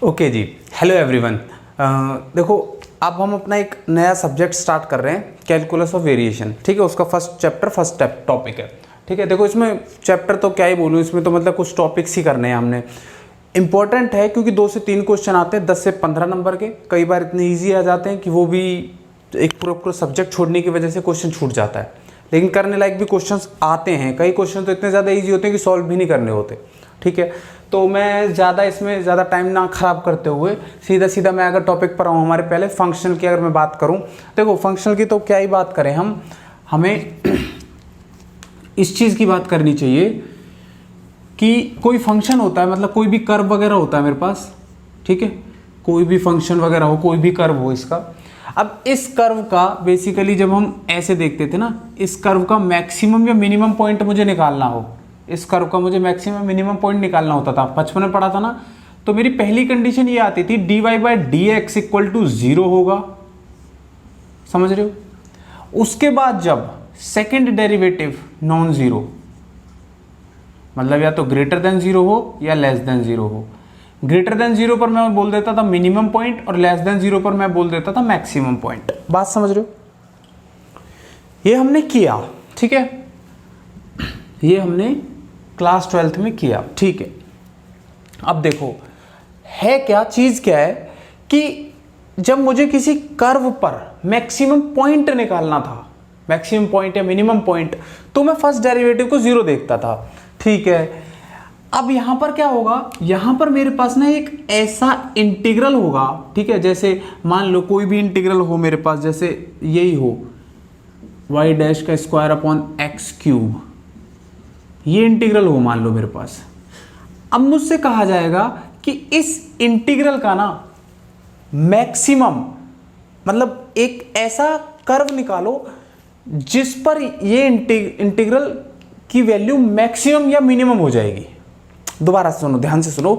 Okay जी, hello everyone. देखो अब हम अपना एक नया सब्जेक्ट स्टार्ट कर रहे हैं, कैलकुलस ऑफ वेरिएशन। ठीक है, उसका फर्स्ट चैप्टर फर्स्ट टॉपिक है। ठीक है, देखो इसमें चैप्टर तो क्या ही बोलूँ, इसमें तो मतलब कुछ टॉपिक्स ही करने हैं हमने। इंपॉर्टेंट है क्योंकि 2 से 3 क्वेश्चन आते हैं 10 से 15 नंबर के। कई बार इतने ईजी आ जाते हैं कि वो भी एक पूरा सब्जेक्ट छोड़ने की वजह से क्वेश्चन छूट जाता है, लेकिन करने लायक भी क्वेश्चंस आते हैं। कई क्वेश्चन तो इतने ज़्यादा इजी होते हैं कि सॉल्व भी नहीं करने होते। ठीक है, तो मैं इसमें ज़्यादा टाइम ना ख़राब करते हुए सीधा मैं अगर टॉपिक पर आऊँ, हमारे पहले फंक्शनल की अगर मैं बात करूँ, देखो फंक्शनल की तो क्या ही बात करें हम, हमें इस चीज़ की बात करनी चाहिए कि कोई फंक्शन होता है, मतलब कोई भी कर्व वगैरह होता है मेरे पास। ठीक है, कोई भी फंक्शन वगैरह हो, कोई भी कर्व हो इसका। अब इस कर्व का बेसिकली जब हम ऐसे देखते थे ना, इस कर्व का मैक्सिमम या मिनिमम पॉइंट मुझे निकालना हो, इस कर्व का मुझे मैक्सिमम मिनिमम पॉइंट निकालना होता था। बचपन में पढ़ा था ना, तो मेरी पहली कंडीशन ये आती थी dy by D x equal to 0 होगा। समझ रहे हो? उसके बाद जब सेकेंड डेरिवेटिव नॉन जीरो, मतलब या तो ग्रेटर देन 0 हो या लेस देन 0 हो। ग्रेटर देन 0 पर मैं बोल देता था मिनिमम पॉइंट, और लेस देन 0 पर मैं बोल देता था मैक्सिमम पॉइंट। बात समझ रहे हो? ये हमने किया। ठीक है, ये हमने क्लास 12th में किया। ठीक है, अब देखो है क्या चीज, क्या है कि जब मुझे किसी कर्व पर मैक्सिमम पॉइंट निकालना था, मैक्सिमम पॉइंट या मिनिमम पॉइंट, तो मैं फर्स्ट डेरिवेटिव को 0 देखता था। ठीक है, अब यहां पर क्या होगा, यहां पर मेरे पास ना एक ऐसा इंटीग्रल होगा। ठीक है, जैसे मान लो कोई भी इंटीग्रल हो मेरे पास, जैसे यही हो y डैश का स्क्वायर अपॉन एक्स क्यूब, ये इंटीग्रल हो मान लो मेरे पास। अब मुझसे कहा जाएगा कि इस इंटीग्रल का ना मैक्सिमम, मतलब एक ऐसा कर्व निकालो जिस पर ये इंटीग्रल की वैल्यू मैक्सिमम या मिनिमम हो जाएगी। दोबारा सुनो, ध्यान से सुनो।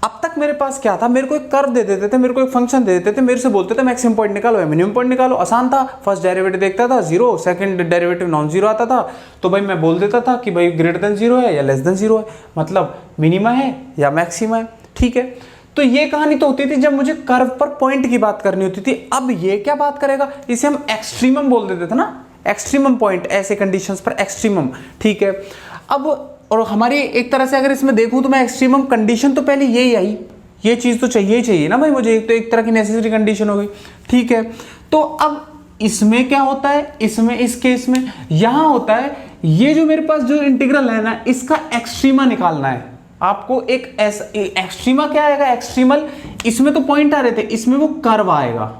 अब तक मेरे पास क्या था, मेरे को एक कर्व दे देते थे, मेरे को एक फंक्शन दे देते थे, मेरे से बोलते थे मैक्सिमम पॉइंट निकालो या मिनिमम पॉइंट निकालो। आसान था, फर्स्ट डेरिवेटिव देखता था 0, सेकंड डेरिवेटिव नॉन जीरो आता था, तो भाई मैं बोल देता था कि भाई ग्रेटर देन 0 है या लेस देन 0 है, मतलब मिनिमा है या मैक्सिमा है। ठीक है, तो ये कहानी तो होती थी जब मुझे कर्व पर पॉइंट की बात करनी होती थी। अब ये क्या बात करेगा, इसे हम एक्सट्रीमम बोल देते थे ना, एक्सट्रीमम पॉइंट, ऐसे कंडीशंस पर एक्सट्रीमम। ठीक है, अब और हमारी एक तरह से अगर इसमें देखूं तो मैं एक्सट्रीमम कंडीशन तो पहले यही आई, ये चीज तो चाहिए ही चाहिए ना भाई मुझे, तो एक तरह की नेसेसरी कंडीशन हो गई। ठीक है, तो अब इसमें क्या होता है, इसमें इस केस में यहां होता है, ये जो मेरे पास जो इंटीग्रल है ना, इसका एक्सट्रीमा निकालना है आपको। एक एक्सट्रीमा क्या आएगा, एक्सट्रीमल, इसमें तो पॉइंट आ रहे थे, इसमें वो कर्व आएगा।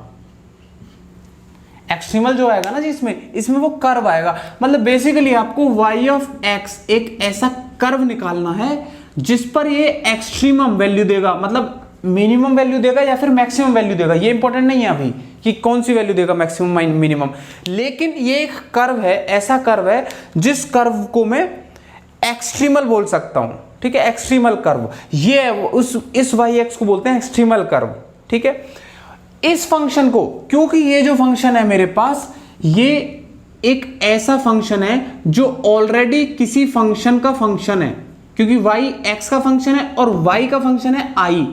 एक्सट्रीमल जो आएगा ना जी, इसमें वो कर्व आएगा। मतलब बेसिकली आपको y ऑफ x एक ऐसा कर्व निकालना है जिस पर ये एक्सट्रीमम वैल्यू देगा, मतलब मिनिमम वैल्यू देगा या फिर मैक्सिमम वैल्यू देगा। ये इंपॉर्टेंट नहीं है अभी कि कौन सी वैल्यू देगा, मैक्सिमम मिनिमम, लेकिन ये एक कर्व है, ऐसा कर्व है जिस कर्व को मैं एक्सट्रीमल बोल सकता हूं। ठीक है, एक्सट्रीमल कर्व, ये इस y को बोलते हैं एक्सट्रीमल कर्व। ठीक है, इस फंक्शन को, क्योंकि ये जो फंक्शन है मेरे पास, ये एक ऐसा फंक्शन है जो ऑलरेडी किसी फंक्शन का फंक्शन है, क्योंकि y x का फंक्शन है और y का फंक्शन है i,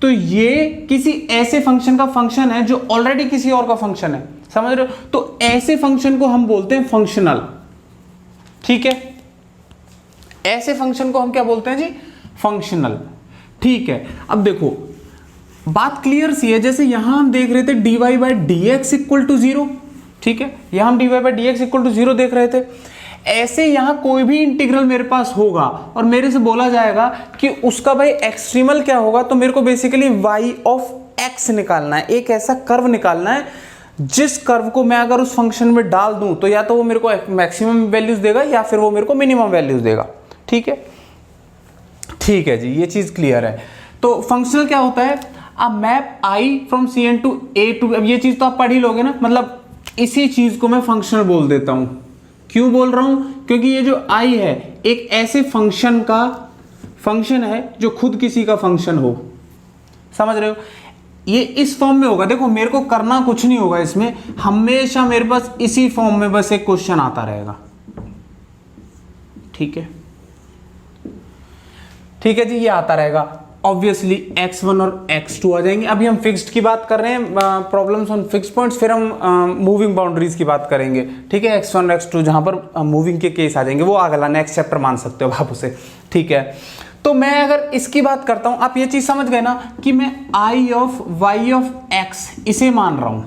तो ये किसी ऐसे फंक्शन का फंक्शन है जो ऑलरेडी किसी और का फंक्शन है। समझ रहे हो? तो ऐसे फंक्शन को हम बोलते हैं फंक्शनल। ठीक है, ऐसे फंक्शन को हम क्या बोलते हैं जी, फंक्शनल। ठीक है, अब देखो बात क्लियर सी है, जैसे यहां हम देख रहे थे dy by D x equal to 0। ठीक है, यहां हम dy by D x equal to 0 देख रहे थे। ऐसे यहां कोई भी इंटीग्रल मेरे पास होगा और मेरे से बोला जाएगा कि उसका भाई एक्सट्रीमल क्या होगा, तो मेरे को बेसिकली y ऑफ x निकालना है, एक ऐसा कर्व निकालना है जिस कर्व को मैं अगर उस फंक्शन में डाल दूं तो या तो वो मेरे को मैक्सिमम वैल्यूज देगा या फिर वो मेरे को मिनिमम वैल्यूज देगा। ठीक है, ठीक है जी, ये चीज क्लियर है। तो फंक्शनल क्या होता है, अब map I from CN to A to, अब ये चीज तो आप पढ़ ही लोगे ना, मतलब इसी चीज को मैं फंक्शनल बोल देता हूं। क्यों बोल रहा हूं, क्योंकि ये जो आई है एक ऐसे फंक्शन का फंक्शन है जो खुद किसी का फंक्शन हो। समझ रहे हो? ये इस फॉर्म में होगा। देखो मेरे को करना कुछ नहीं होगा इसमें, हमेशा मेरे पास इसी फॉर्म में बस एक क्वेश्चन आता रहेगा। ठीक है, ठीक है जी, ये आता रहेगा। ऑब्वियसली x1 और x2 आ जाएंगे। अभी हम फिक्स्ड की बात कर रहे हैं, प्रॉब्लम्स ऑन फिक्स्ड पॉइंट्स, फिर हम मूविंग बाउंड्रीज की बात करेंगे, ठीक है। x1 x2 जहां पर मूविंग के केस आ जाएंगे, वो अगला नेक्स्ट चैप्टर मान सकते हो आप उसे, ठीक है। तो मैं अगर इसकी बात करता हूं, आप ये चीज समझ गए ना कि मैं i of y of x इसे मान रहा हूं,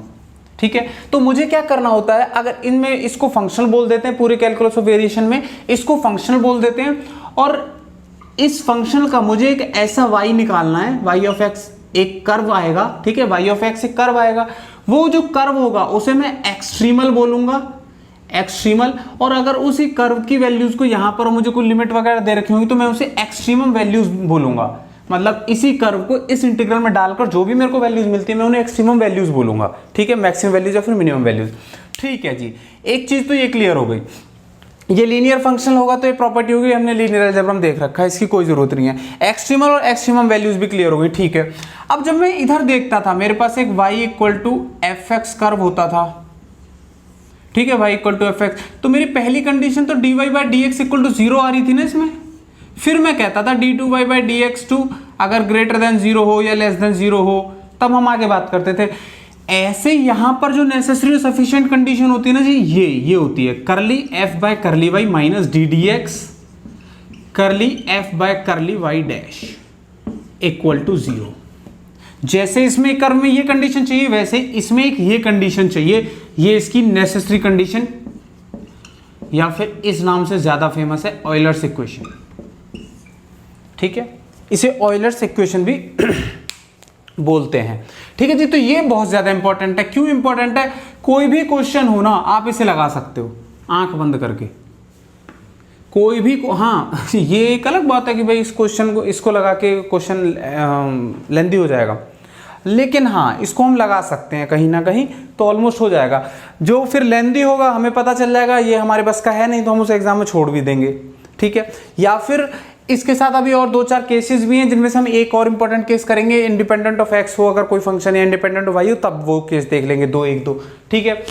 ठीक है। तो मुझे क्या करना होता है, अगर इनमें इसको फंक्शनल बोल देते हैं, पूरे कैलकुलस ऑफ वेरिएशन में इसको फंक्शनल बोल देते हैं, और इस फंक्शन का मुझे एक ऐसा y निकालना है, y ऑफ x एक कर्व आएगा, ठीक है। y ऑफ x एक कर्व आएगा, वो जो कर्व होगा उसे मैं एक्सट्रीमल बोलूंगा, एक्सट्रीमल। और अगर उसी कर्व की वैल्यूज को यहां पर मुझे कोई लिमिट वगैरह दे रखी होंगी तो मैं उसे एक्सट्रीमम वैल्यूज बोलूंगा। मतलब इसी कर्व को इस इंटीग्रल में डालकर जो भी मेरे को वैल्यूज मिलती है मैं उन्हें एक्सट्रीमम वैल्यूज बोलूंगा, ठीक है। मैक्सिमम वैल्यूज या फिर मिनिमम वैल्यूज, ठीक है जी। एक चीज तो ये क्लियर हो गई, ये लीनियर फंक्शन होगा तो ये प्रॉपर्टी होगी, हमने लीनियर अलजेब्रा में देख रखा है, इसकी कोई जरूरत नहीं है। एक्सट्रीमल और एक्सट्रीमम वैल्यूज भी क्लियर हो गई, ठीक है। अब जब मैं इधर देखता था, मेरे पास एक y equal to f x curve होता था, ठीक है, y equal to f x. तो मेरी पहली कंडीशन तो dy by D x equal to 0 आ रही थी ना इसमें। फिर मैं कहता था d2y by D x two अगर ग्रेटर देन 0 हो या लेस देन 0 हो, तब हम आगे बात करते थे। ऐसे यहां पर जो नेसेसरी सफिशिएंट कंडीशन होती है ना जी, ये होती है curly f by curly y minus D D x curly f by curly y dash equal to 0। जैसे इसमें कर्व में ये कंडीशन चाहिए, वैसे इसमें एक ये कंडीशन चाहिए, ये इसकी नेसेसरी कंडीशन, या फिर इस नाम से ज्यादा फेमस है ऑयलर्स इक्वेशन, ठीक है। इसे ऑयलर्स इक्वेशन भी बोलते हैं, ठीक है जी। तो ये बहुत ज्यादा इंपॉर्टेंट है। क्यों इंपॉर्टेंट है? कोई भी क्वेश्चन हो ना, आप इसे लगा सकते हो आंख बंद करके, कोई भी हाँ ये एक अलग बात है कि भाई इस क्वेश्चन को इसको लगा के क्वेश्चन लेंदी हो जाएगा, लेकिन हाँ इसको हम लगा सकते हैं कहीं ना कहीं, तो ऑलमोस्ट हो जाएगा। जो फिर लेंदी होगा हमें पता चल जाएगा ये हमारे बस का है नहीं, तो हम उसे एग्जाम में छोड़ भी देंगे, ठीक है। या फिर इसके साथ अभी और 2-4 केसेस भी हैं, जिनमें से हम एक और इंपॉर्टेंट केस करेंगे, इंडिपेंडेंट ऑफ एक्स हो अगर कोई फंक्शन है, इंडिपेंडेंट ऑफ वाई हो तब वो केस देख लेंगे, 2-1-2, ठीक है।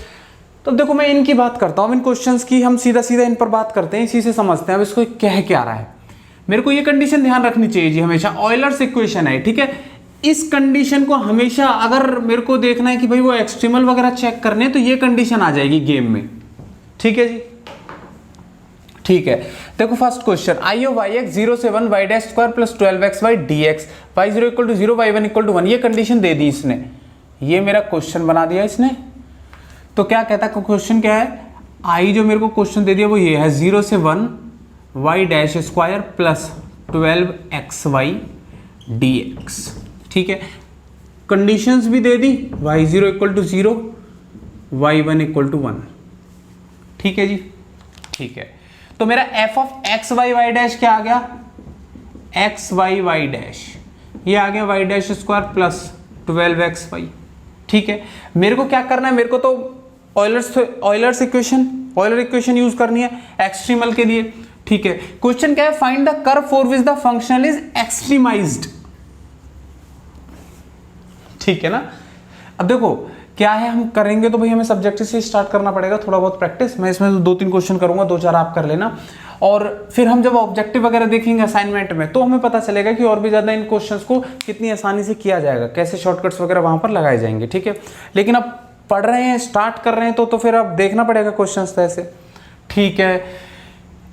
तो देखो मैं इनकी बात करता हूँ, इन क्वेश्चंस की हम सीधा सीधा इन पर बात करते हैं, इसी से समझते हैं अब इसको कह क्या रहा है। मेरे को ये कंडीशन ध्यान रखनी चाहिए जी हमेशा, ऑयलर्स इक्वेशन है, ठीक है। इस कंडीशन को हमेशा अगर मेरे को देखना है कि भाई वो एक्सट्रीमल वगैरह चेक करने हैं, तो ये कंडीशन आ जाएगी गेम में, ठीक है जी, ठीक है। देखो first question, I of y x 0 से 1 y dash square plus 12x by D x y 0 equal to 0 y 1 equal to 1, ये कंडीशन दे दी इसने, ये मेरा क्वेश्चन बना दिया इसने। तो क्या कहता है क्वेश्चन, क्या है, आई जो मेरे को क्वेश्चन दे दिया वो ये है 0 से 1 y dash square plus 12x y d x, ठीक है। कंडीशंस भी दे दी, y0 equal to 0 y1 equal to 1, ठीक है जी, ठीक है। तो मेरा f of x y y dash क्या आ गया, एक्स वाई वाई डैश, ये आ गया y dash square plus 12x y, ठीक है। मेरे को क्या करना है, मेरे को तो Euler's equation, Euler equation use करनी है एक्सट्रीमल के लिए, ठीक है। क्वेश्चन क्या है, find the curve for which the functional is extremized, ठीक है ना। अब देखो क्या है, हम करेंगे तो भाई हमें सब्जेक्ट से स्टार्ट करना पड़ेगा, थोड़ा बहुत प्रैक्टिस, मैं इसमें 2-3 क्वेश्चन करूंगा, 2-4 आप कर लेना, और फिर हम जब ऑब्जेक्टिव वगैरह देखेंगे असाइनमेंट में तो हमें पता चलेगा कि और भी ज्यादा इन क्वेश्चंस को कितनी आसानी से किया जाएगा, कैसे शॉर्टकट्स वगैरह वहां पर लगाए जाएंगे, ठीक है। लेकिन अब पढ़ रहे हैं, स्टार्ट कर रहे हैं, तो फिर अब देखना पड़ेगा क्वेश्चंस तो ऐसे, ठीक है।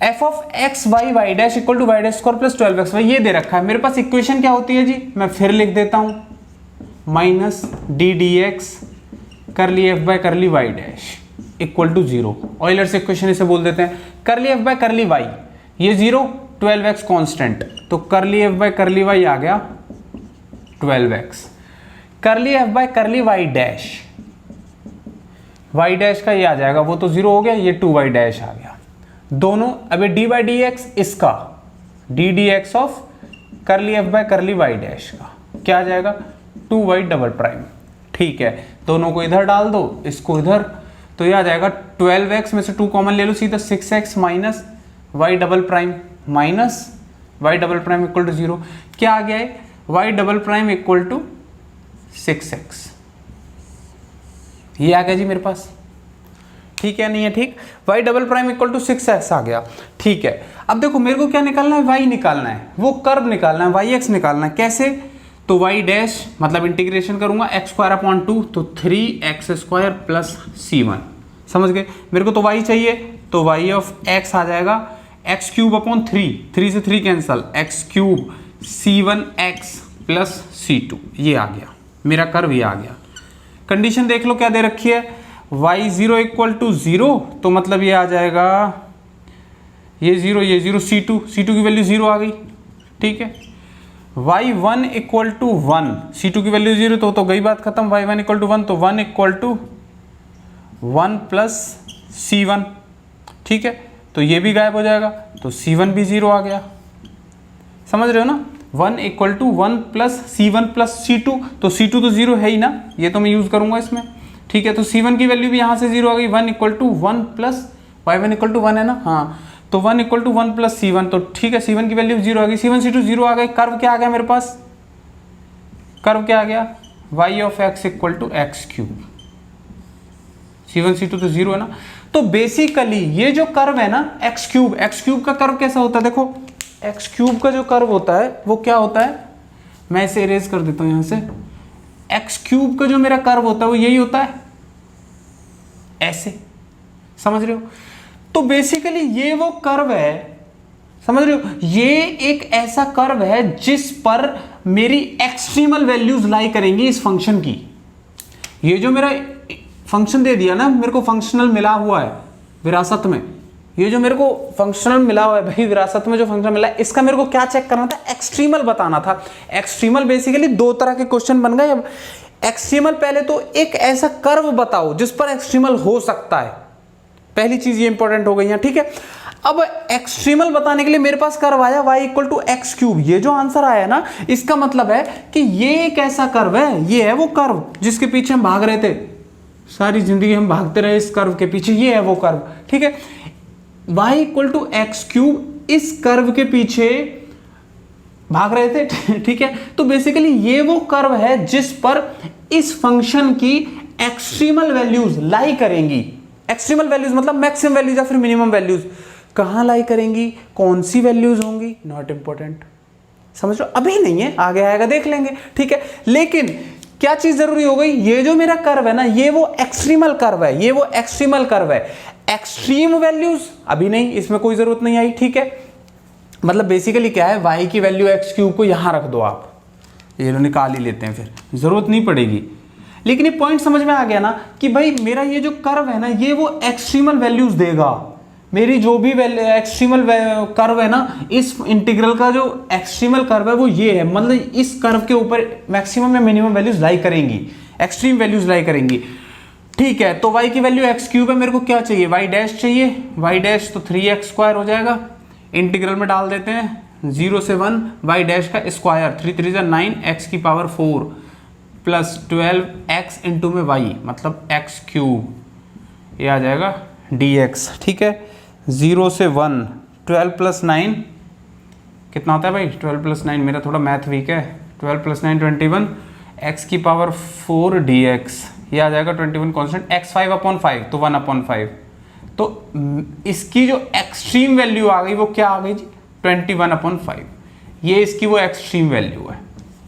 F of x y y dash equal to y dash square plus 12x y, ये दे रखा है मेरे पास। इक्वेशन क्या होती है जी, मैं फिर लिख देता हूं, minus D D x curly F by curly Y dash equal to 0, Euler's equation इसे बोल देते हैं। Curly F by curly Y, ये 0, 12x कांस्टेंट, तो curly F by curly y आ गया 12x, curly F by curly Y dash, y dash का ये आ जाएगा, वो तो 0 हो गया, ये 2y डैश आ गया, दोनों। अबे डी बाई डी एक्स इसका, d D x of curly F by curly Y dash का क्या आ जाएगा, 2y डबल प्राइम, ठीक है। दोनों को इधर डाल दो, इसको इधर, तो ये आ जाएगा 12x में से 2 कॉमन ले लो, सीधा 6x minus y double prime minus y double prime equal to 0, क्या आ गया है, y double prime equal to 6x, ये आ गया जी मेरे पास, ठीक है नहीं है, ठीक। y double prime equal to 6x आ गया, ठीक है। अब देखो मेरे को क्या निकालना है, y निकालना है, वो कर्व निकालना है, yx निकालना है। कैसे, तो y डैश मतलब इंटीग्रेशन करूंगा x स्क्वायर अपॉन 2 तो 3x स्क्वायर प्लस c1, समझ गए। मेरे को तो y चाहिए, तो y ऑफ x आ जाएगा x क्यूब अपॉन 3 से 3 cancel, x cube c1x plus c2, ये आ गया मेरा कर्व, ये आ गया। कंडीशन देख लो क्या दे रखी है, y0 इक्वल टू 0, तो मतलब ये आ जाएगा ये 0 c2 की वैल्यू 0 आ गई, ठीक है। y1 इक्वल टू 1, c2 की वैल्यू 0 तो गई बात खत्म। y1 इक्वल टू 1 तो 1 इक्वल टू 1 प्लस c1, ठीक है, तो ये भी गायब हो जाएगा, तो c1 भी 0 आ गया, समझ रहे हो ना। 1 equal to 1 plus c1 plus c2, तो c2 तो 0 है ही ना, ये तो मैं यूज करूंगा इसमें, ठीक है। तो c1 की वैल्यू भी यहाँ से 0 आ गई, 1 equal to 1 plus y1 equal to 1 है ना, हाँ, तो 1 इक्वल टू 1 प्लस c1, तो ठीक है, c1 की वैल्यू 0 आ गई, c1 c2 0 आ गए। कर्व क्या आ गया मेरे पास, कर्व क्या आ गया, y of x equal to x cube, c1 c2 तो 0 है ना। तो बेसिकली ये जो कर्व है ना एक्स क्यूब का कर्व कैसा होता है, देखो एक्स क्यूब का जो कर्व होता है वो क्या होता है, मैं इसे इरेज कर देता हूं यहां से। एक्स क्यूब का जो मेरा कर्व होता है वो यही होता है, ऐसे, समझ रहे हो। तो बेसिकली ये वो कर्व है, समझ रहे हो, ये एक ऐसा कर्व है जिस पर मेरी एक्सट्रीमल वैल्यूज लाई करेंगी इस फंक्शन की। ये जो मेरा फंक्शन दे दिया ना, मेरे को फंक्शनल मिला हुआ है विरासत में, ये जो मेरे को फंक्शनल मिला हुआ है भाई विरासत में जो फंक्शन मिला है, इसका मेरे को क्या चेक करना था, एक्सट्रीमल बताना था। एक्सट्रीमल बेसिकली दो तरह के क्वेश्चन बन गए। अब एक्सट्रीमल पहले तो एक ऐसा कर्व बताओ जिस पर एक्सट्रीमल हो सकता है, पहली चीज ये इंपॉर्टेंट हो गई है, ठीक है। अब एक्सट्रीमल बताने के लिए मेरे पास कर्व आया y equal to x cube, ये जो आंसर आया ना इसका मतलब है कि ये एक ऐसा कर्व है, ये है वो कर्व जिसके पीछे हम भाग रहे थे, सारी जिंदगी हम भागते रहे इस कर्व के पीछे, ये है वो कर्व, ठीक है। y equal to x cube इस कर्व के पीछे भाग रहे थे, ठीक है। तो बेसिकली ये वो कर्व है जिस पर इस फंक्शन की एक्सट्रीमल वैल्यूज लाई करेंगी। एक्सट्रीमल वैल्यूज मतलब मैक्सिमम वैल्यूज या फिर मिनिमम वैल्यूज कहां लाई करेंगी, कौन सी वैल्यूज होंगी, नॉट इंपॉर्टेंट, समझ लो, अभी नहीं है, आगे आएगा देख लेंगे, ठीक है। लेकिन क्या चीज जरूरी हो गई, ये जो मेरा कर्व है ना ये वो एक्सट्रीमल कर्व है, ये वो एक्सट्रीमल कर्व है। एक्सट्रीम वैल्यूज अभी नहीं, इसमें कोई जरूरत नहीं आई, ठीक है। मतलब बेसिकली क्या है, y की वैल्यू एक्स क्यूब को यहां रख दो आप, ये लो निकाल ही लेते हैं, फिर जरूरत नहीं पड़ेगी। लेकिन ये पॉइंट समझ में आ गया ना कि भाई मेरा ये जो कर्व है ना ये वो एक्सट्रीमल वैल्यूज देगा, मेरी जो भी एक्सट्रीमल कर्व है ना, इस इंटीग्रल का जो एक्सट्रीमल कर्व है वो ये है, मतलब इस कर्व के ऊपर मैक्सिमम या मिनिमम वैल्यूज लाई करेंगी, एक्सट्रीम वैल्यूज लाई करेंगी, ठीक है। तो y की वैल्यू एक्स क्यूब है, मेरे को क्या चाहिए, y डैश चाहिए, y डैश तो 3x स्क्वायर हो जाएगा, इंटीग्रल में डाल देते हैं 0 से 1 y डैश का स्क्वायर, 3 3 9 x की पावर 4 प्लस 12x इंटू में y मतलब x क्यूब, ये आ जाएगा dx, ठीक है। 0 से 1 12 प्लस 9 कितना होता है भाई, 12 प्लस 9, मेरा थोड़ा मैथ वीक है, 12 प्लस 9 21, x की पावर 4 dx, ये आ जाएगा 21 कांस्टेंट, x 5 अपॉन 5 तो 1 अपॉन 5, तो इसकी जो एक्सट्रीम वैल्यू आ गई वो क्या आ गई जी, 21 अपॉन 5, ये इसकी वो एक्सट्रीम वैल्यू है,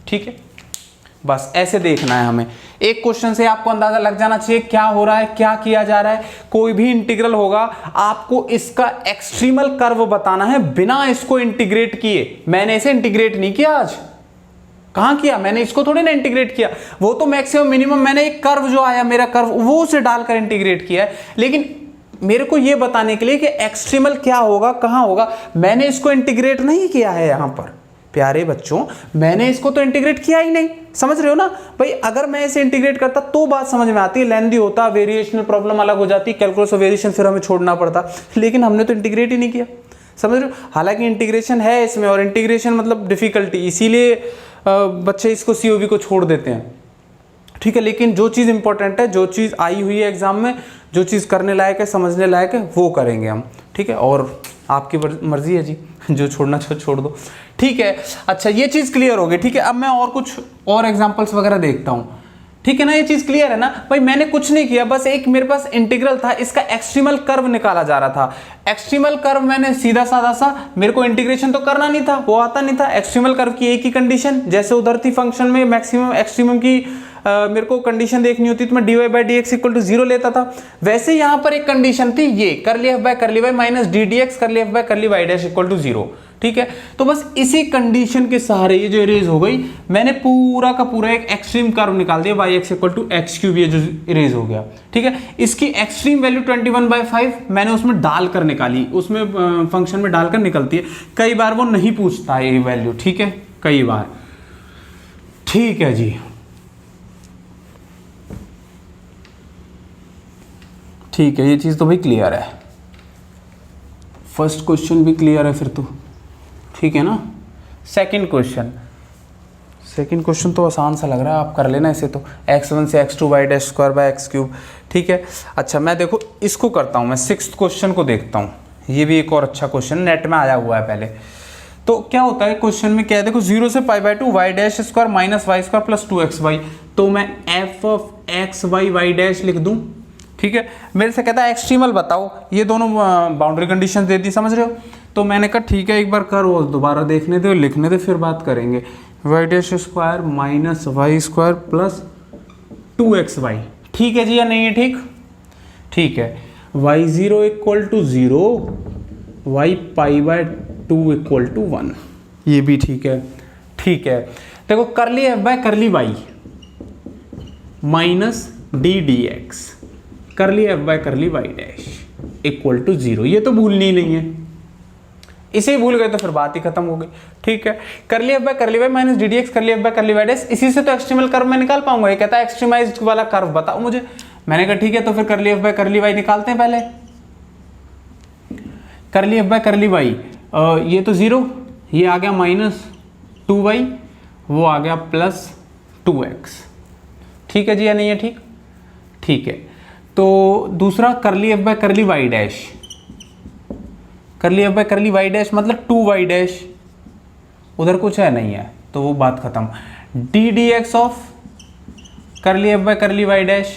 ठीक है। बस ऐसे देखना है हमें, एक क्वेश्चन से आपको अंदाजा लग जाना चाहिए क्या हो रहा है, क्या किया जा रहा है। कोई भी इंटीग्रल होगा आपको इसका एक्सट्रीमल कर्व बताना है बिना इसको इंटीग्रेट किए। मैंने इसे इंटीग्रेट नहीं किया आज, कहां किया मैंने, इसको थोड़ी ना इंटीग्रेट किया, वो तो मैक्सिमम मिनिमम मैंने एक कर्व जो आया मेरा कर्व वो उसे डालकर इंटीग्रेट किया है। लेकिन मेरे को यह बताने के लिए कि एक्सट्रीमल क्या होगा, कहां होगा, मैंने इसको इंटीग्रेट नहीं किया है यहां पर प्यारे बच्चों, मैंने इसको तो इंटीग्रेट किया ही नहीं, समझ रहे हो ना भाई। अगर मैं इसे इंटीग्रेट करता तो बात समझ में आती, लेंथी होता, वेरिएशनल प्रॉब्लम अलग हो जाती, कैलकुलस ऑफ वेरिएशन फिर हमें छोड़ना पड़ता, लेकिन हमने तो इंटीग्रेट ही नहीं किया, समझ रहे हो। हालांकि इंटीग्रेशन है इसमें, और इंटीग्रेशन मतलब डिफिकल्टी, इसीलिए बच्चे इसको सीओबी को छोड़ देते हैं, ठीक है। लेकिन जो चीज़ इंपॉर्टेंट है, जो चीज़ आई हुई है एग्जाम में, जो चीज़ करने लायक है, समझने लायक है, वो करेंगे हम, ठीक है। और आपकी मर्जी है जी, जो छोड़ना छोड़ दो, ठीक है। अच्छा ये चीज़ क्लियर हो गई, ठीक है। अब मैं और कुछ और एग्जांपल्स वगैरह देखता हूँ, ठीक है ना, ये चीज क्लियर है ना भाई। मैंने कुछ नहीं किया, बस एक मेरे पास इंटीग्रल था, इसका एक्सट्रीमल कर्व निकाला जा रहा था। एक्सट्रीमल कर्व मैंने सीधा साधा सा, मेरे को इंटीग्रेशन तो करना नहीं था, वो आता नहीं था। एक्सट्रीमल कर्व की एक ही कंडीशन, जैसे उधर थी फंक्शन में मैक्सिमम एक्सट्रीमम की मेरे को कंडीशन देखनी होती तो मैं dy/dx = 0 लेता था। वैसे यहां पर एक कंडीशन थी, ये करली f/करली y माइनस ddx करली f/करली y डैश = 0। ठीक है, तो बस इसी कंडीशन के सहारे ये जो इरेज हो गई, मैंने पूरा का पूरा एक एक्सट्रीम कर्व निकाल दिया, yx = x³, ये जो इरेज हो गया। ठीक है, इसकी एक्सट्रीम वैल्यू 21/5 मैंने उसमें डालकर निकाली, उसमें फंक्शन में डालकर निकलती है। कई बार वो नहीं पूछता है ये वैल्यू, ठीक है, कई बार। ठीक है जी, ठीक है, ये चीज तो भाई क्लियर है। फर्स्ट क्वेश्चन भी क्लियर है फिर तो, ठीक है ना। सेकंड क्वेश्चन, सेकंड क्वेश्चन तो आसान सा लग रहा है, आप कर लेना इसे तो। x1 से x2 y²/x³। ठीक है, अच्छा मैं देखो इसको करता हूँ, मैं सिक्स्थ क्वेश्चन को देखता हूँ। ये भी एक और अच्छा क्वेश्चन नेट में आया हुआ है पहले। तो क्या होता है क्वेश्चन में, क्या है देखो, 0 से π/2 y² minus y² plus 2xy। तो मैं f(x, y, y) लिख दूं। ठीक है, मेरे से कहता है एक्सट्रीमल बताओ, ये दोनों बाउंड्री कंडीशन दे दी, समझ रहे हो। तो मैंने कहा ठीक है, एक बार करो, दोबारा देखने दो, लिखने दो, फिर बात करेंगे। y² minus y² plus 2xy। ठीक है जी या नहीं है, ठीक, ठीक है। y0 = 0, y π/2 = 1, ये भी ठीक है। ठीक है, देखो करली f/करली y माइनस ddx करली f/करली y डैश = 0, ये तो भूलनी नहीं है, इसे भूल गए तो फिर बात ही खत्म हो गई। ठीक है, करली f/करली y माइनस ddx करली f/करली y डैश, इसी से तो एक्सट्रीमल कर्व में निकाल पाऊंगा। ये कहता है एक्सट्रीमाइज्ड वाला कर्व बताओ मुझे। मैंने कहा ठीक है, तो फिर करली f/करली y निकालते हैं पहले। करली f/करली y, ये तो 0, ये आ गया माइनस 2y, वो आ गया प्लस 2x। ठीक है जी या नहीं है, ठीक, ठीक है। तो दूसरा करली f/करली y डैश, करली f/करली y डैश मतलब 2y डैश, उधर कुछ है नहीं है तो वो बात खत्म। ddx ऑफ करली f/करली y डैश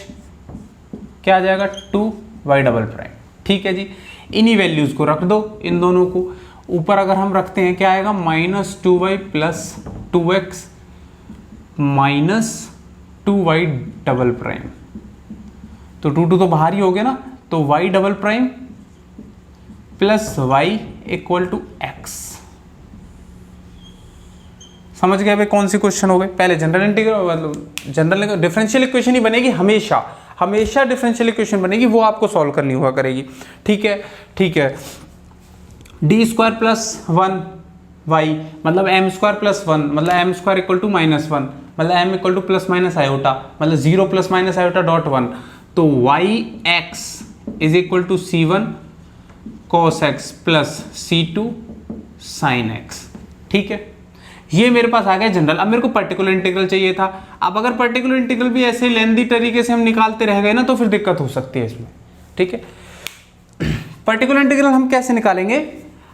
क्या आ जाएगा, 2y'। ठीक है जी, इन्हीं वैल्यूज को रख दो, इन दोनों को ऊपर अगर हम रखते हैं क्या आएगा, minus 2y plus 2x minus 2y'। तो 2 तो बाहर ही हो गया ना, तो y' प्लस y = x। समझ गए भाई कौन सी क्वेश्चन हो गए। पहले जनरल इंटीग्रल, मतलब जनरल डिफरेंशियल इक्वेशन ही बनेगी हमेशा, हमेशा डिफरेंशियल इक्वेशन बनेगी, वो आपको सॉल्व करनी हुआ करेगी। ठीक है, ठीक है। d² + 1y मतलब m² + 1 मतलब m² = -1 मतलब m = ± i, मतलब 0 ± i.1। तो yx = c1 cos x plus c2 sin x। ठीक है, ये मेरे पास आ गया जनरल। अब मेरे को पर्टिकुलर इंटीग्रल चाहिए था। अब अगर पर्टिकुलर इंटीग्रल भी ऐसे लेंदी तरीके से हम निकालते रह गए ना तो फिर दिक्कत हो सकती है इसमें। ठीक है, पर्टिकुलर इंटीग्रल हम कैसे निकालेंगे,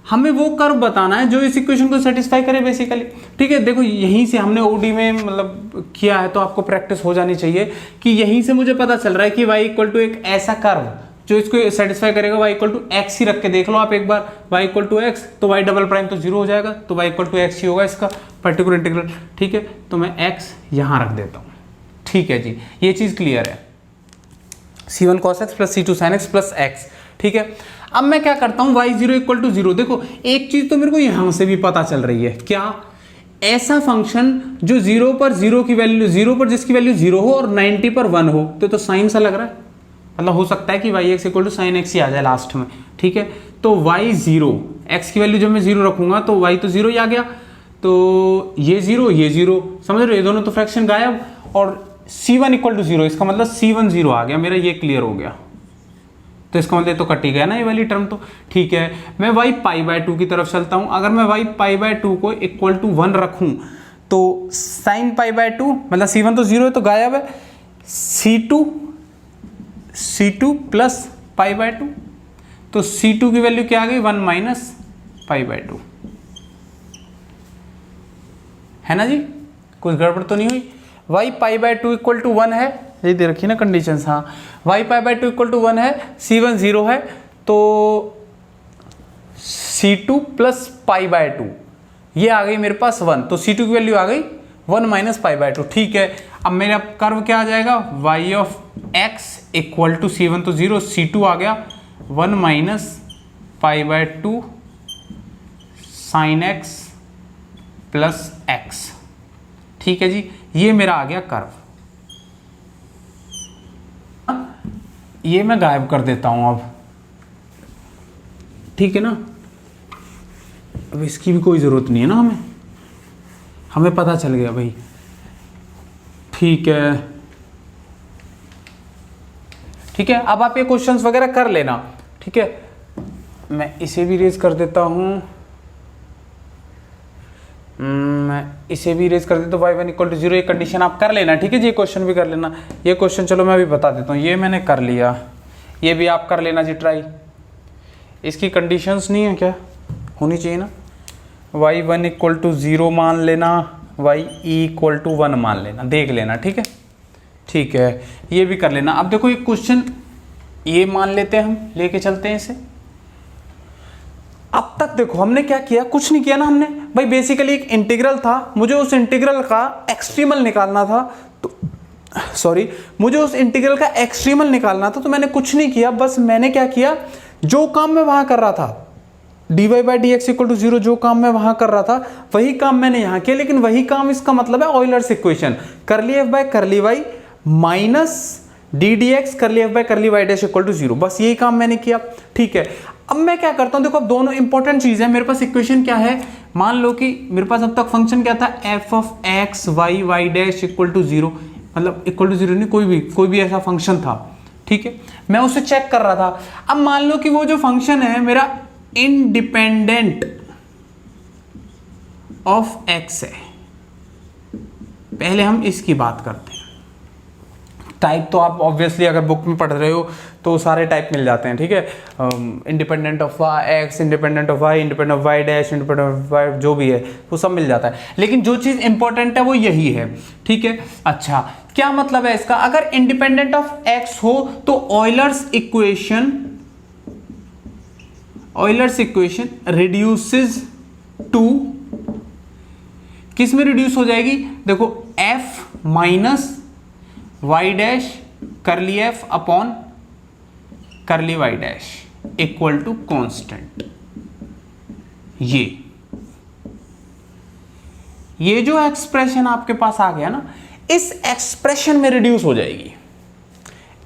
हमें वो कर्व बताना है जो इस इक्वेशन को सेटिस्फाई करे बेसिकली। ठीक है, देखो यहीं से हमने ओडी में मतलब किया है तो आपको प्रैक्टिस हो जानी चाहिए कि यहीं से मुझे पता चल रहा है कि y = एक ऐसा कर्व जो इसको सेटिस्फाई करेगा। y = x ही रख के देख लो आप एक बार, y = x तो y' तो 0 हो जाएगा, तो y = x ही होगा इसका पर्टिकुलर इंटीग्रल। ठीक है, तो मैं x यहाँ रख देता हूँ। ठीक है जी, ये चीज़ क्लियर है। c1 cos x plus c2 sin x plus x। ठीक है, अब मैं क्या करता हूँ, y0 = 0। देखो एक चीज़ तो मेरे को यहाँ से भी पता चल रही है, क्या, ऐसा फंक्शन जो 0 पर 0 की वैल्यू, 0 पर जिसकी वैल्यू 0 हो और 90 पर 1 हो, तो साइन सा लग रहा है, मतलब हो सकता है कि yx = sin x ही आ जाए लास्ट में। ठीक है, तो y0, x की वैल्यू जब मैं 0 रखूंगा तो y तो 0 ही आ गया, तो ये 0 ये 0, समझ रहे हो, ये दोनों तो फ्रैक्शन गायब। और c1 = 0, इसका मतलब c1 0 आ गया मेरा, ये क्लियर हो गया। तो इसका मतलब तो कट ही गया ना ये वाली टर्म तो। ठीक है, मैं y π/2 की तरफ चलता हूं। अगर मैं y π/2 को = 1 रखूं तो sin π/2 मतलब c1 तो 0 है तो गायब है, c2 प्लस π/2, तो c2 की वैल्यू क्या आ गई, 1 माइनस π/2, है ना जी, कोई गड़बड़ तो नहीं हुई। Y pi by two equal to 1 है, ये दे रखी ना कंडीशंस, हाँ y pi by two equal to 1 है, C1 0 है, तो C2 plus pi by to, ये आ गई मेरे पास 1, तो C2 की वैल्यू आ गई 1 माइनस पाई बाय टू। ठीक है, अब मेरा कर्व क्या आ जाएगा, y of x equal to C1 तो 0, C2 आ गया 1 minus pi by two sine x plus x। ठीक है जी, ये मेरा आ गया कर्व। ये मैं गायब कर देता हूं अब, ठीक है ना, अब इसकी भी कोई ज़रूरत नहीं है ना, हमें पता चल गया भाई। ठीक है, ठीक है, अब आप ये क्वेश्चंस वगैरह कर लेना। ठीक है, मैं इसे भी रेज कर देता हूं, मैं इसे भी रेज कर देता हूँ, y1 इक्वल टू 0, ये कंडीशन आप कर लेना। ठीक है जी, ये क्वेश्चन भी कर लेना, ये क्वेश्चन चलो मैं अभी बता देता हूँ, ये मैंने कर लिया, ये भी आप कर लेना जी ट्राई। इसकी कंडीशंस नहीं है क्या, होनी चाहिए ना, y1 इक्वल टू 0 मान लेना, y इक्वल टू 1 मान लेना, देख लेना। ठीक है, ठीक है, ये भी कर लेना। अब देखो एक क्वेश्चन ये मान लेते हैं, हम लेके चलते हैं इसे। अब तक देखो हमने क्या किया, कुछ नहीं किया ना हमने भाई, बेसिकली एक इंटीग्रल था, मुझे उस इंटीग्रल का एक्सट्रीमल निकालना था, तो सॉरी, मुझे उस इंटीग्रल का एक्सट्रीमल निकालना था, तो मैंने कुछ नहीं किया, बस मैंने क्या किया, जो काम मैं वहां कर रहा था dy by D x equal to 0, जो काम मैं वहां कर रहा था वही काम मैंने यहां किया, लेकिन वही काम इसका मतलब है Euler's equation, curly F by curly Y minus D D x curly F by curly Y dash equal to 0, बस यही काम मैंने किया। ठीक है, अब मैं क्या करता हूं, देखो अब दोनों इंपॉर्टेंट चीज है, मेरे पास इक्वेशन क्या है, मान लो कि मेरे पास अब तक फंक्शन क्या था, f of x y y dash equal to 0, मतलब इक्वल टू 0 नहीं, कोई भी ऐसा फंक्शन था। ठीक है, मैं उसे चेक कर रहा था। अब मान लो कि वो जो फंक्शन है मेरा इंडिपेंडेंट ऑफ एक्स है, पहले हम इसकी बात करते हैं। टाइप तो आप ऑब्वियसली अगर बुक में पढ़ रहे हो तो सारे टाइप मिल जाते हैं। ठीक है, independent of x, independent of y, independent of y dash, independent of y, जो भी है वो सब मिल जाता है, लेकिन जो चीज इंपॉर्टेंट है वो यही है। ठीक है, अच्छा क्या मतलब है इसका, अगर इंडिपेंडेंट ऑफ एक्स हो तो ऑयलर्स इक्वेशन रिड्यूसेस टू, किस में रिड्यूस हो जाएगी, देखो f minus Y dash curly f upon curly Y dash equal to constant. ये जो एक्सप्रेशन आपके पास आ गया ना, इस एक्सप्रेशन में रिड्यूस हो जाएगी,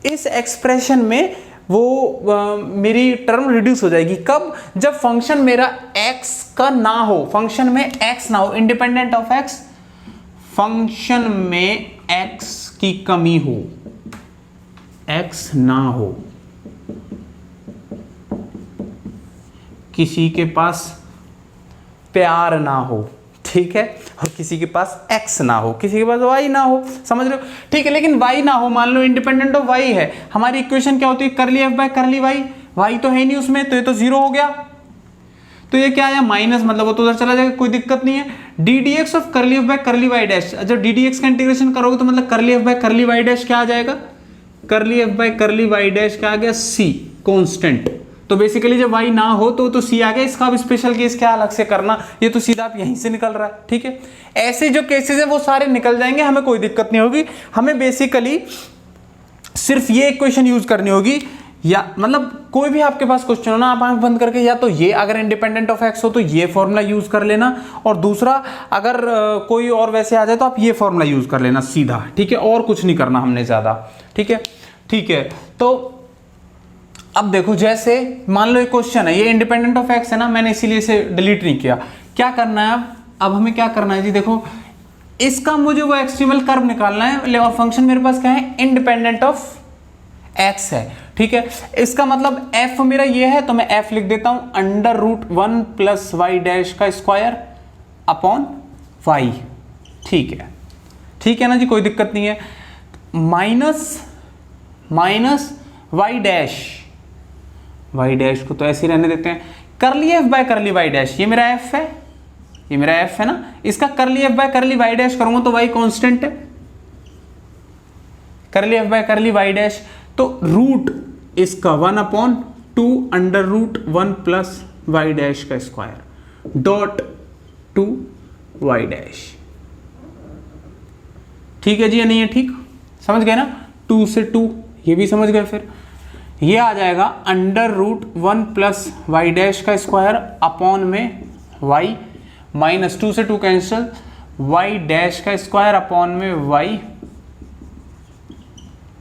इस एक्सप्रेशन में वो मेरी टर्म रिड्यूस हो जाएगी। कब, जब फंक्शन मेरा x का ना हो, फंक्शन में x ना हो, इंडिपेंडेंट ऑफ x, फंक्शन में x की कमी हो, x ना हो, किसी के पास प्यार ना हो, ठीक है, और किसी के पास x ना हो, किसी के पास y ना हो, समझ रहे हो। ठीक है, लेकिन y ना हो, मान लो इंडिपेंडेंट ऑफ y है, हमारी इक्वेशन क्या होती है, curly F by curly y, y तो है नहीं उसमें, तो ये तो 0 हो गया, तो ये क्या आया माइनस, मतलब वो तो उधर चला जाएगा, कोई दिक्कत नहीं है। D D x of curly F by curly Y dash, जब डी डी एक्स का इंटीग्रेशन करोगे तो मतलब curly F by curly Y dash क्या आ जाएगा, curly F by curly Y dash क्या आ गया, सी कांस्टेंट। तो बेसिकली जब y ना हो तो सी आ गया, इसका अब स्पेशल केस क्या अलग से करना, ये तो सीधा आप यहीं से निकल रहा है। ठीक है, ऐसे जो केसेस है वो सारे निकल जाएंगे, हमें कोई दिक्कत नहीं होगी, हमें बेसिकली सिर्फ ये इक्वेशन यूज करनी होगी, या मतलब कोई भी आपके पास क्वेश्चन हो ना, आप आंख बंद करके या तो ये अगर इंडिपेंडेंट ऑफ एक्स हो तो ये फॉर्मूला यूज कर लेना, और दूसरा अगर कोई और वैसे आ जाए तो आप ये फॉर्मूला यूज कर लेना सीधा। ठीक है, और कुछ नहीं करना हमने ज्यादा। ठीक है, ठीक है, तो अब देखो जैसे मान लो एक क्वेश्चन है, ये इंडिपेंडेंट ऑफ एक्स है ना, मैंने इसीलिए इसे डिलीट नहीं किया। क्या करना है अब हमें क्या करना है जी, देखो इसका मुझे वो एक्सट्रीमल कर्व निकालना है, और फंक्शन मेरे पास क्या है, इंडिपेंडेंट ऑफ एक्स है। ठीक है, इसका मतलब एफ मेरा ये है, तो मैं एफ लिख देता हूं under root 1 plus Y dash का स्क्वायर अपॉन वाई। ठीक है, ठीक है ना जी, कोई दिक्कत नहीं है। माइनस वाई डैश को तो ऐसे ही रहने देते हैं, curly F by curly Y dash, ये मेरा एफ है, ये मेरा एफ है ना, इसका curly F by curly Y dash करूंगा तो वाई कांस्टेंट है, कर ली F by curly Y dash, तो रूट इसका 1/2 under root 1 plus Y dash का स्क्वायर डॉट 2 वाई डैश। ठीक है जी या नहीं है? ठीक समझ गए ना? 2 से 2 ये भी समझ गए। फिर ये आ जाएगा under root 1 plus Y dash का स्क्वायर अपॉन में वाई, माइनस 2 से 2 कैंसिल, वाई डैश का स्क्वायर अपॉन में वाई।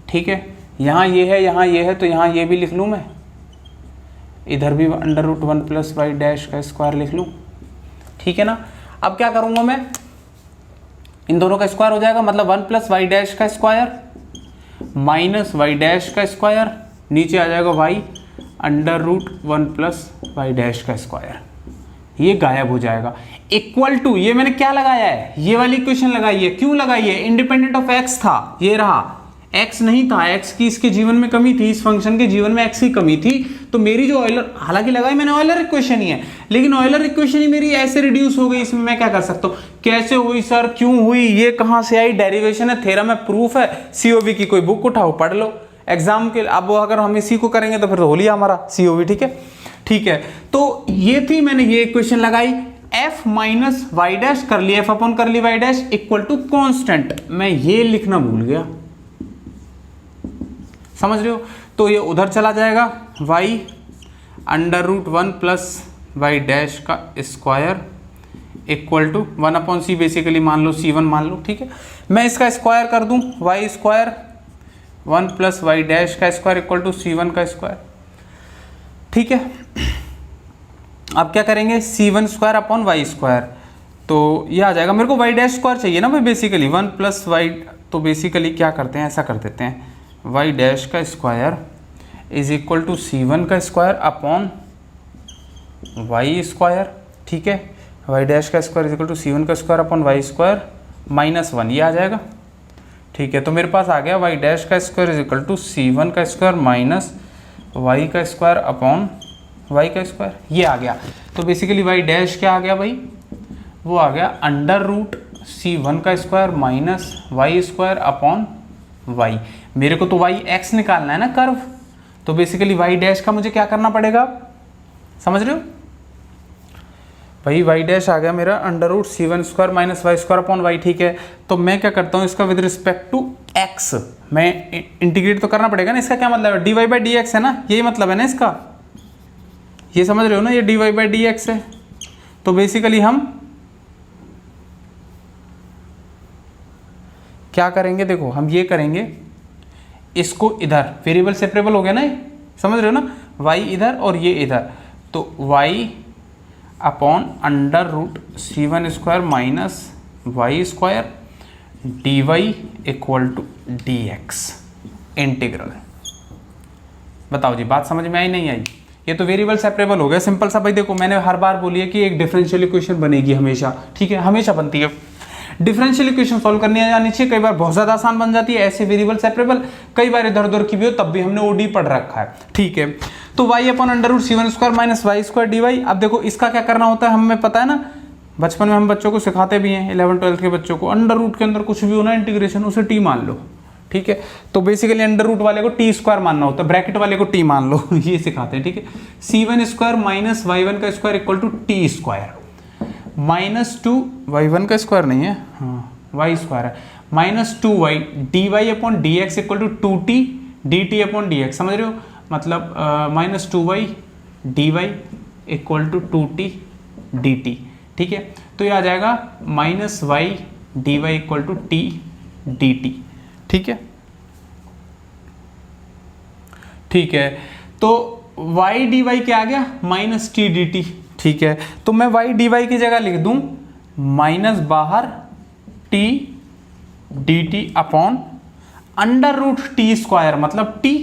ठीक है, यहाँ ये है यहाँ ये है, तो यहाँ ये भी लिख लूँ मैं, इधर भी under root 1 plus Y dash का स्क्वायर लिख लूँ। ठीक है ना? अब क्या करूँगा मैं, इन दोनों का स्क्वायर हो जाएगा, मतलब 1 प्लस वाई डैश का स्क्वायर माइनस वाई डैश का स्क्वायर, नीचे आ जाएगा Y under root 1 plus Y dash का स्क्वायर, ये गायब हो जाएगा। इक्वल टू, ये मैंने क्या लगाया है, ये वाली इक्वेशन लगाई है। क्यों लगाई है? इंडिपेंडेंट ऑफ एक्स था, ये रहा, एक्स नहीं था, एक्स की इसके जीवन में कमी थी, इस फंक्शन के जीवन में एक्स की कमी थी, तो मेरी जो ऑयलर, हालांकि लगाई मैंने ऑयलर इक्वेशन ही है, लेकिन ऑयलर इक्वेशन ही मेरी ऐसे रिड्यूस हो गई, इसमें मैं क्या कर सकता हूँ? कैसे हुई सर, क्यों हुई, ये कहाँ से आई? डेरिवेशन है, थ्योरम है, प्रूफ है, सीओवी की कोई बुक उठाओ पढ़ लो एग्जाम के। अब अगर हम इसी को करेंगे तो फिर तो हो लिया हमारा सीओवी। ठीक है, ठीक है, तो ये थी, मैंने ये इक्वेशन लगाई, एफ माइनस वाई डैश कर लिया, F upon curly Y dash equal to constant. मैं ये लिखना भूल गया, समझ रहे हो? तो ये उधर चला जाएगा, y under root 1 plus Y dash का square equal to 1/c, basically मान लो c1 मान लो। ठीक है, मैं इसका स्क्वायर कर दूं, y square 1 plus Y dash का स्क्वायर इक्वल टू c1 का स्क्वायर। ठीक है, अब क्या करेंगे, c1 square upon Y square, तो ये आ जाएगा। मेरे को वाई डैश स्क्वायर चाहिए ना भाई, बेसिकली 1 प्लस वाई, तो बेसिकली क्या करते हैं, ऐसा कर देते हैं, वाई डैश का square is equal to c1 का स्क्वायर अपॉन वाई स्क्वायर। ठीक है, वाई डैश का square is equal to c1 का square upon Y square minus 1, ये आ जाएगा। ठीक है, तो मेरे पास आ गया वाई डैश का square is equal to c1 का स्क्वायर माइनस वाई का स्क्वायर अपॉन वाई का स्क्वायर, ये आ गया। तो बेसिकली वाई डैश क्या आ गया भाई, वो आ गया अंडर रूट c1 का square minus Y square upon Y. मेरे को तो वाई एक्स निकालना है ना, कर्व, तो बेसिकली वाई डैश का मुझे क्या करना पड़ेगा, समझ रहे हो भाई? वाई डैश आ गया मेरा under root c1 square minus Y square upon Y. ठीक है, तो मैं क्या करता हूँ, इसका विद रिस्पेक्ट टू एक्स मैं इंटीग्रेट तो करना पड़ेगा ना। इसका क्या मतलब है, D Y by D X है ना, यही मतलब है ना इसका, ये समझ रहे हो ना, ये D Y by D X है। तो बेसिकली हम क्या करेंगे, देखो हम ये करेंगे, इसको इधर वेरिएबल सेपरेबल हो गया ना, समझ रहे हो ना, y इधर और ये इधर, तो y upon under root c1 square minus Y square D Y equal to D X integral. बताओ जी, बात समझ में आई नहीं आई? ये तो वेरिएबल सेपरेबल हो गया, सिंपल सा भाई। देखो मैंने हर बार बोली है कि एक डिफरेंशियल इक्वेशन बनेगी हमेशा, ठीक है, हमेशा बनती है। डिफरेंशियल इक्वेशन सॉल्व करनी आनी चाहिए, कई बार बहुत ज़्यादा आसान बन जाती है ऐसे वेरिएबल सेपरेबल, कई बार इधर उधर की भी हो, तब भी हमने ओडी पढ़ रखा है। ठीक है, तो y upon under root c1 square minus Y square D Y. अब देखो इसका क्या करना होता है, हमें पता है ना, बचपन में हम बच्चों को सिखाते भी हैं, 11th-12th के बच्चों को, अंडर रूट के अंदर कुछ भी होना इंटीग्रेशन, उसे टी मान लो। ठीक है, तो बेसिकली अंडर रूट वाले को टी स्क्वायर मानना होता है, ब्रैकेट वाले को टी मान लो ये सिखाते हैं। ठीक है, c1 स्क्वायर माइनस y1 का square equal to T square minus 2 y1 का स्क्वायर नहीं है, हाँ वाई स्क्वायर है, minus 2y D Y upon D x equal to 2t D T upon D X. समझ रहे हो, मतलब minus 2y D Y equal to 2t D T. ठीक है, तो ये आ जाएगा minus Y D Y equal to T D T. ठीक है, ठीक है, तो y डी वाई क्या आ गया, माइनस टी डी टी। ठीक है, तो मैं y डी वाई की जगह लिख दूं माइनस बाहर T D T upon under root T square, मतलब टी।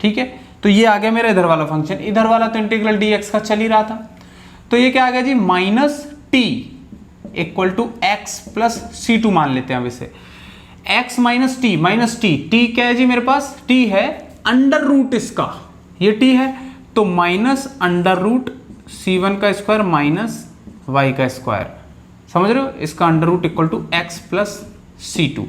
ठीक है, तो ये आ गया मेरा इधर वाला फंक्शन, इधर वाला तो इंटीग्रल डी एक्स का चल ही रहा था, तो ये क्या आ गया जी, minus T equal to X plus C two मान लेते हैं अब इसे, एक्स माइनस टी, टी क्या है जी मेरे पास, टी है अंडर रूट इसका, ये टी है, तो माइनस अंडर रूट c1 का स्क्वायर माइनस वाई का स्क्वायर। समझ रहे हो, इसका under root equal to X plus C two.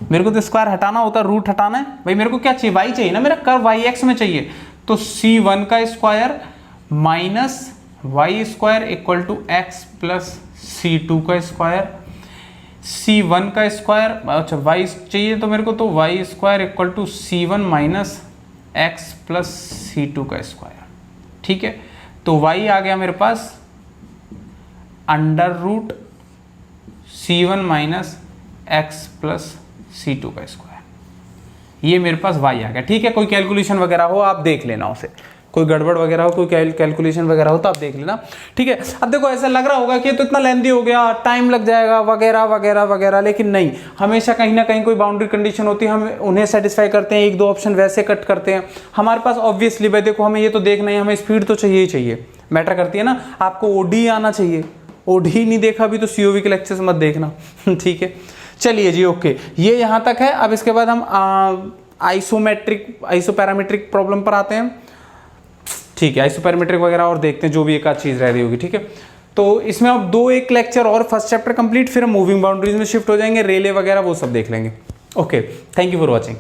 मेरे को तो स्क्वायर हटाना होता है, रूट हटाना है भाई, मेरे को क्या चाहिए, वाई चाहिए ना, मेरा कर्व वाई एक्स में चाहिए। तो c1 का square minus Y square equal to X plus c2 का स्क्वायर, c1 का स्क्वायर, अच्छा y चाहिए तो मेरे को, तो Y square equal to c1 minus X plus c2 का स्क्वायर। ठीक है, तो y आ गया मेरे पास under root c1 minus X plus c2 का स्क्वायर, ये मेरे पास y आ गया। ठीक है, कोई कैलकुलेशन वगैरह हो आप देख लेना उसे, कोई गड़बड़ वगैरह हो, कोई कैलकुलेशन वगैरह हो तो आप देख लेना। ठीक है, अब देखो ऐसा लग रहा होगा कि तो इतना लेंथी हो गया, टाइम लग जाएगा वगैरह वगैरह वगैरह, लेकिन नहीं, हमेशा कहीं ना कहीं कोई बाउंड्री कंडीशन होती है, हम उन्हें सेटिस्फाई करते हैं, एक दो ऑप्शन वैसे कट करते हैं हमारे पास। ऑब्वियसली भाई देखो, हमें ये तो देखना है, हमें स्पीड तो चाहिए ही चाहिए, मैटर करती है ना। आपको ओडी आना चाहिए, ओडी नहीं देखा अभी तो सीओवी के लेक्चर्स मत देखना। ठीक है, चलिए जी, ओके, ये यहाँ तक है। अब इसके बाद हम आइसोपैरामेट्रिक प्रॉब्लम पर आते हैं। ठीक है, आइसोपैरामेट्रिक वगैरह और देखते हैं, जो भी एक आध चीज़ रह रही होगी। ठीक है, तो इसमें अब एक लेक्चर और फर्स्ट चैप्टर कंप्लीट, फिर हम मूविंग बाउंड्रीज में शिफ्ट हो जाएंगे, रेले वगैरह वो सब देख लेंगे। Okay, thank you for watching.